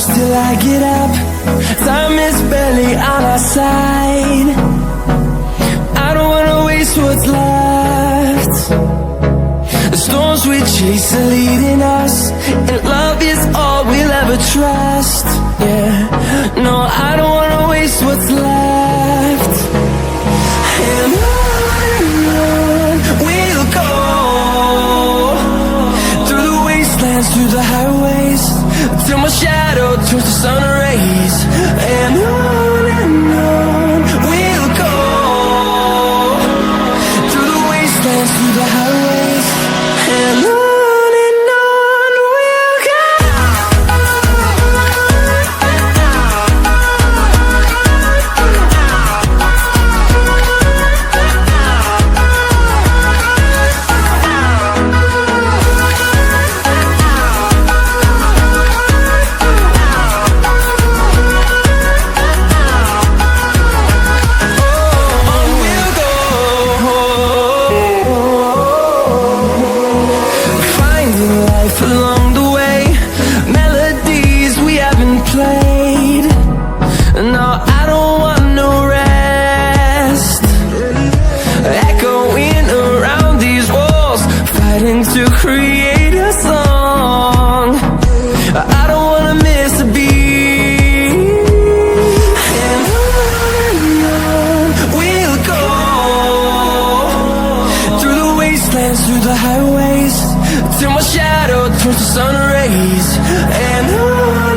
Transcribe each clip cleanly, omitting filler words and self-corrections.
close till I get up. Time is barely on our side. I don't wanna waste what's left. The storms we chase are leading us, and love is all we'll ever trust. Yeah, no, I don't wanna waste what's left. And on we'll go, through the wastelands, through the highways, till my shadow turns to sun rays. And on we'll go, through the wastelands, through the highways, and on we'll go. Along the way, melodies we haven't played. No, I don't want no rest. Echoing around these walls, fighting to create a song. I don't wanna miss a beat. And on we'll go, through the wastelands, through the highways, till my shadow turns to sun rays. And on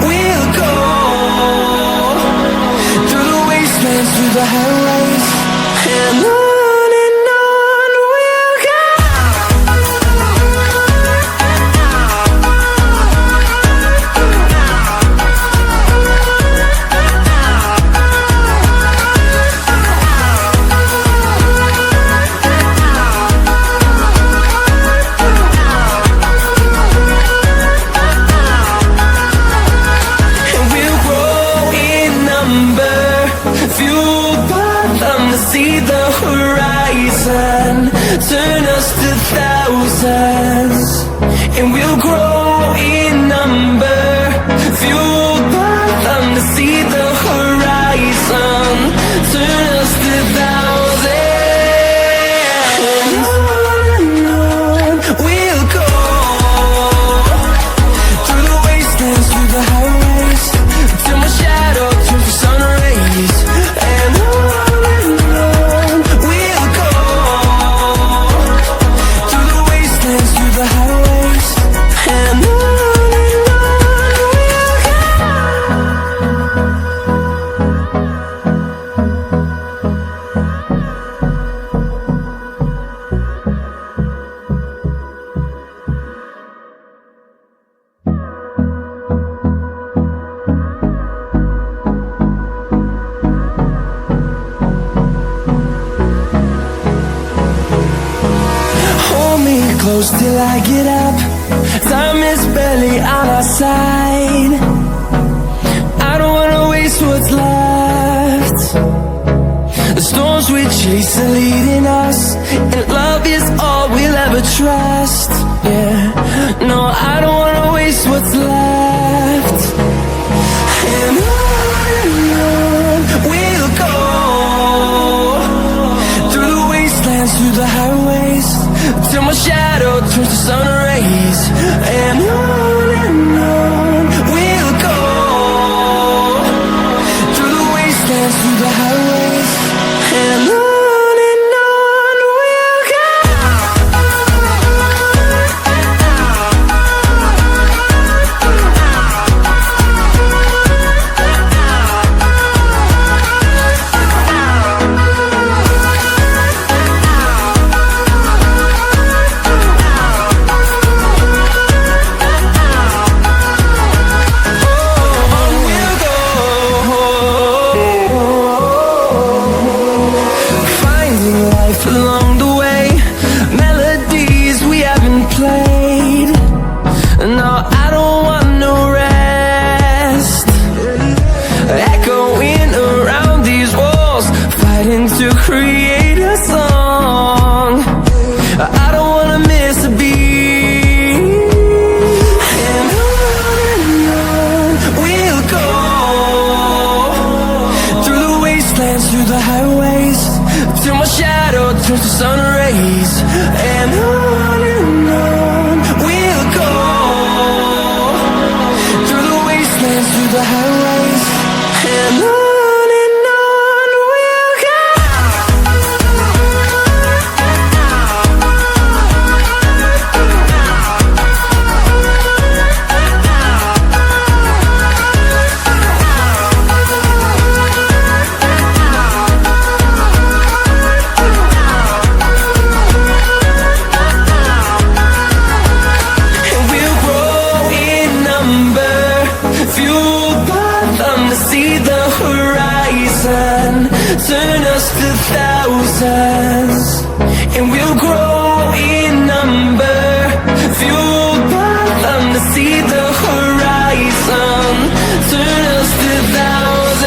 we'll go, through the wastelands, through the highways, and on we'll go. See the horizon, turn us to thousands, and we'll grow in number. Fueled by them to see the horizon, turn us to thousands. And on we'll go, through the wastelands, through the highways, till my shadow turns to sun rays. And close till I get up. Time is barely on our side. I don't wanna waste what's left. The storms we chase are leading us, and love is all we'll ever trust. Yeah, no, I don't wanna waste what's left. And on we'll go, through the wastelands, through the highways, till my shadow turns to sun rays. And on we'll go, through the wastelands, through the highways, and on we'll go. I don't wanna miss a beat. And turns to sun rays, and on we'll go, through the wastelands, through the highways, and on we'll go. Turn us to thousands, and we'll grow in number, fueled by them to see the horizon. Turn us to thousands,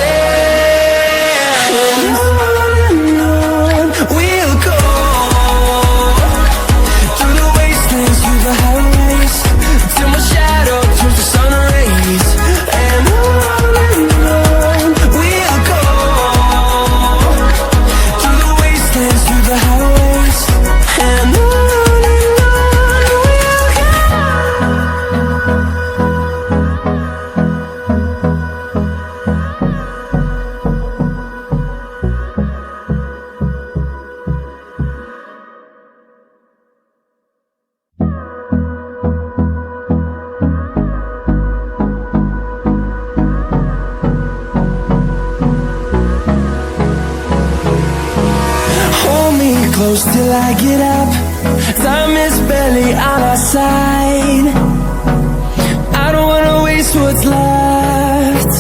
and on we'll go, through the wastelands, through the highways, till my shadow turns to sun rays, and on we'll go, through the highways, and on we'll go. Close till I get up, time is barely on our side. I don't wanna waste what's left.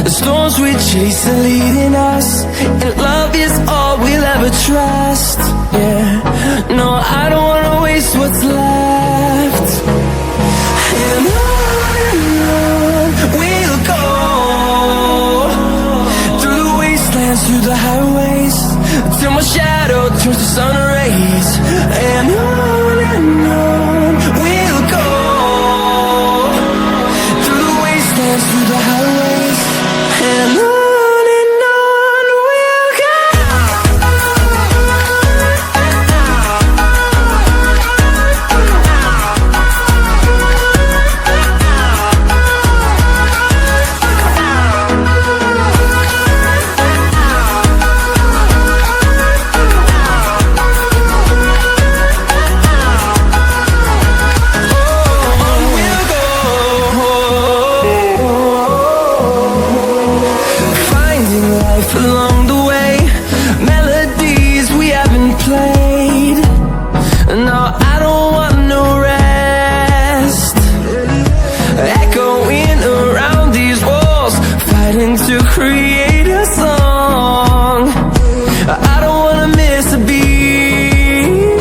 The storms we chase are leading us, and love is all we'll ever trust. Yeah, no, I don't wanna waste what's left. And on we'll go, through the wastelands, through the highways, till my shadow turns to sun rays, and on we'll go, through the wastelands, through the highways, and on we'll go. Along the way, melodies we haven't played. No, I don't want no rest, echoing around these walls, fighting to create a song. I don't wanna miss a beat,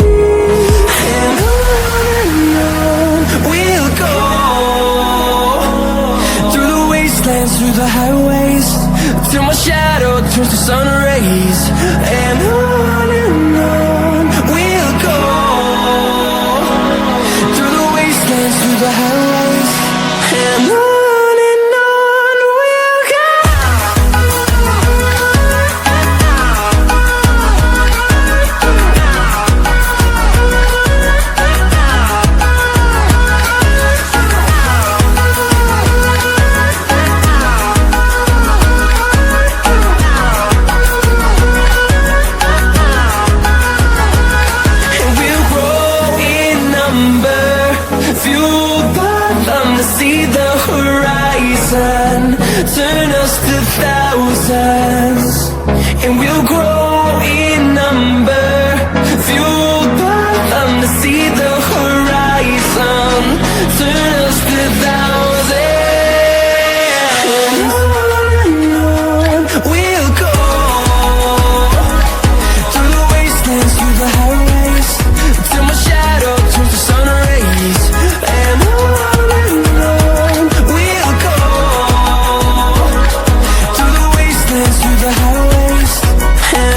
and on we'll go, through the wastelands, through the highways, till my shadow turns to sun rays, and on we'll go, through the wastelands, through the highways, and on we'll go. Turn us to thousands, and we'll grow in number, fueled by them to see the horizon. Turn us to thousands, and on we'll go, through the wastelands, through the highways, till my shadow turns to sun rays, and on we'll go, through the highways, and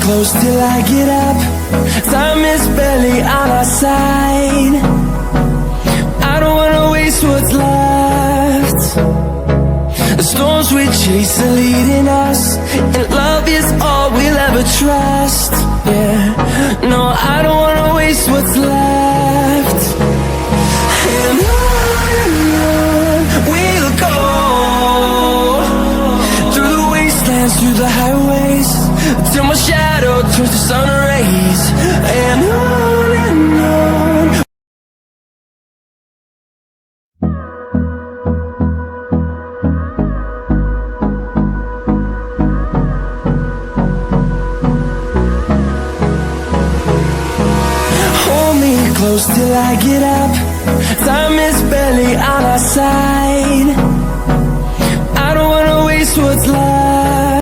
close till I get up. Time is barely on our side. I don't wanna waste what's left. The storms we chase are leading us, and love is all we'll ever trust. Yeah, no, I don't wanna waste what's left. And on we'll go, through the wastelands, through the highways, till my shadow turns to sun rays. And on. Hold me close till I get up. Time is barely on our side. I don't wanna waste what's left.